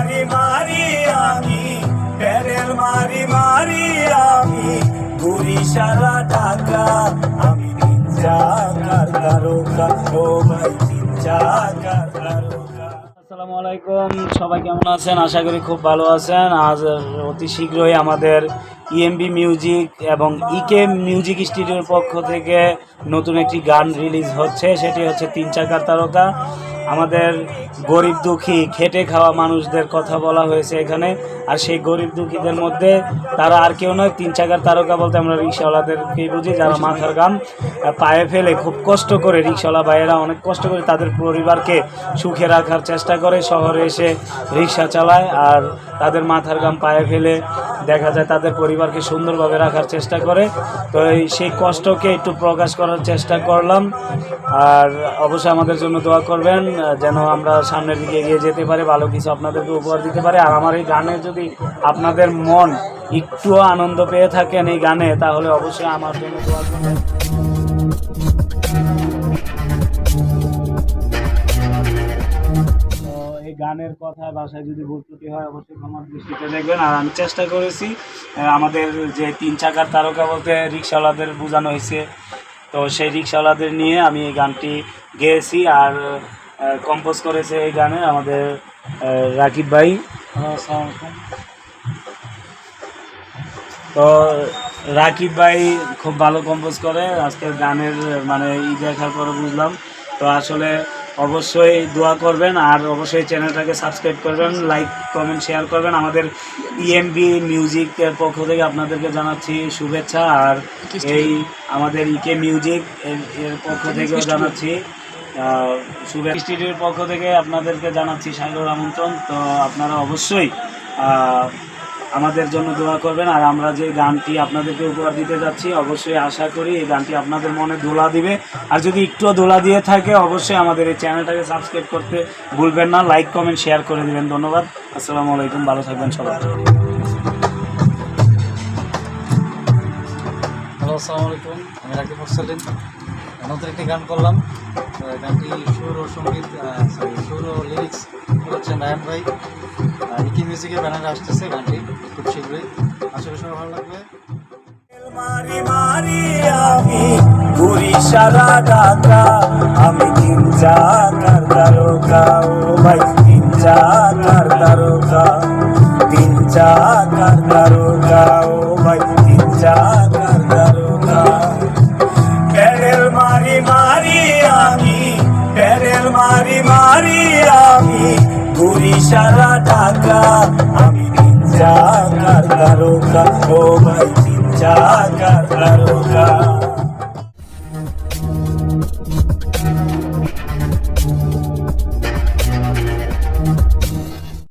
মারি মারি আমি প্যারেল মারি মারি আমি ঘুরি সারা ঢাকা আমি তিন চাকার তারকা ও ভাই তিন চাকার তারকা। আসসালামু আলাইকুম, সবাই কেমন আছেন? আশা করি খুব ভালো আছেন। আজ অতি শীঘ্রই আমাদের ইএমবি মিউজিক এবং ইকে মিউজিক স্টুডিওর পক্ষ থেকে নতুন একটি গান রিলিজ হচ্ছে, সেটি হচ্ছে তিন চাকার তারকা। আমাদের গরিব দুঃখী খেটে খাওয়া মানুষদের কথা বলা হয়েছে এখানে। আর সেই গরিব দুঃখীদের মধ্যে তারা আর কেউ নয়, তিন চাকার তারকা বলতে আমরা রিক্সাওয়ালাদেরকেই বুঝি, যারা মাথার ঘাম পায়ে ফেলে খুব কষ্ট করে, রিক্সাওয়ালা ভাইয়েরা অনেক কষ্ট করে তাদের পরিবারকে সুখে রাখার চেষ্টা করে, শহরে এসে রিক্সা চালায় আর তাদের মাথার ঘাম পায়ে ফেলে দেখা যায় তাদের পরিবারকে সুন্দরভাবে রাখার চেষ্টা করে। তো সেই কষ্টকে একটু প্রকাশ করার চেষ্টা করলাম। আর অবশ্যই আমাদের জন্য দোয়া করবেন যেন আমরা সামনের দিকে এগিয়ে যেতে পারি, ভালো কিছু আপনাদেরকে উপহার দিতে পারি। আর আমার এই গানে যদি আপনাদের মন একটুও আনন্দ পেয়ে থাকেন এই গানে, তাহলে অবশ্যই আমার জন্য দোয়া করবেন। এই গানের কথা ভাষায় যদি ভুল ত্রুটি হয় অবশ্যই ক্ষমার দৃষ্টিতে দেখবেন। আর আমি চেষ্টা করেছি, আমাদের যে তিন চাকার তারকা বলতে রিক্সাওয়ালাদের বোঝানো হয়েছে, তো সেই রিক্সাওয়ালাদের নিয়ে আমি এই গানটি গেয়েছি। আর কম্পোজ করেছে এই গানে আমাদের রাকিব ভাই। তো রাকিব ভাই খুব ভালো কম্পোজ করে। আজকের গানের মানে দেখার পরে বুঝলাম। তো আসলে অবশ্যই দোয়া করবেন আর অবশ্যই চ্যানেলটাকে সাবস্ক্রাইব করবেন, লাইক কমেন্ট শেয়ার করবেন। আমাদের ইএমবি মিউজিকের পক্ষ থেকে আপনাদেরকে জানাচ্ছি শুভেচ্ছা। আর এই আমাদের ইকে মিউজিক এর পক্ষ থেকেও জানাচ্ছি শুভেচ্ছা। স্টুডিওর পক্ষ থেকে আপনাদেরকে জানাচ্ছি সাদর আমন্ত্রণ। তো আপনারা অবশ্যই আমাদের জন্য দোয়া করবেন। আর আমরা যে গানটি আপনাদেরকে উপহার দিতে যাচ্ছি, অবশ্যই আশা করি এই গানটি আপনাদের মনে দোলা দিবে। আর যদি একটুও দোলা দিয়ে থাকে অবশ্যই আমাদের এই চ্যানেলটাকে সাবস্ক্রাইব করতে ভুলবেন না, লাইক কমেন্ট শেয়ার করে দেবেন। ধন্যবাদ। আসসালামু আলাইকুম, ভালো থাকবেন সবাই। হ্যালো, আসসালামু আলাইকুম, আমি রাকিব মুরসালিন। নতুন একটি গান করলাম। গানটি সুর ও সঙ্গীত সুর ও লিরিক্স হচ্ছে নারায়ণ ভাই। ইকি মিউজিকের ব্যানারে আসতেছে গানটি খুব শীঘ্রই। আসলে সবাই ভালো লাগবে। মারি মারি আমি ঘুরি সারা ঢাকা আমি তিন চাকার তারকা ও ভাই তিন চাকার তারকা তিন চাকার তারকা ও ভাই তিন চাকার তারকা। প্যারেল মারি মারি আমি প্যারেল মারি মারি আমি ঘুরি সারা ঢাকা আমি তিন চাকার তারকা ও ভাই তিন চাকার তারকা।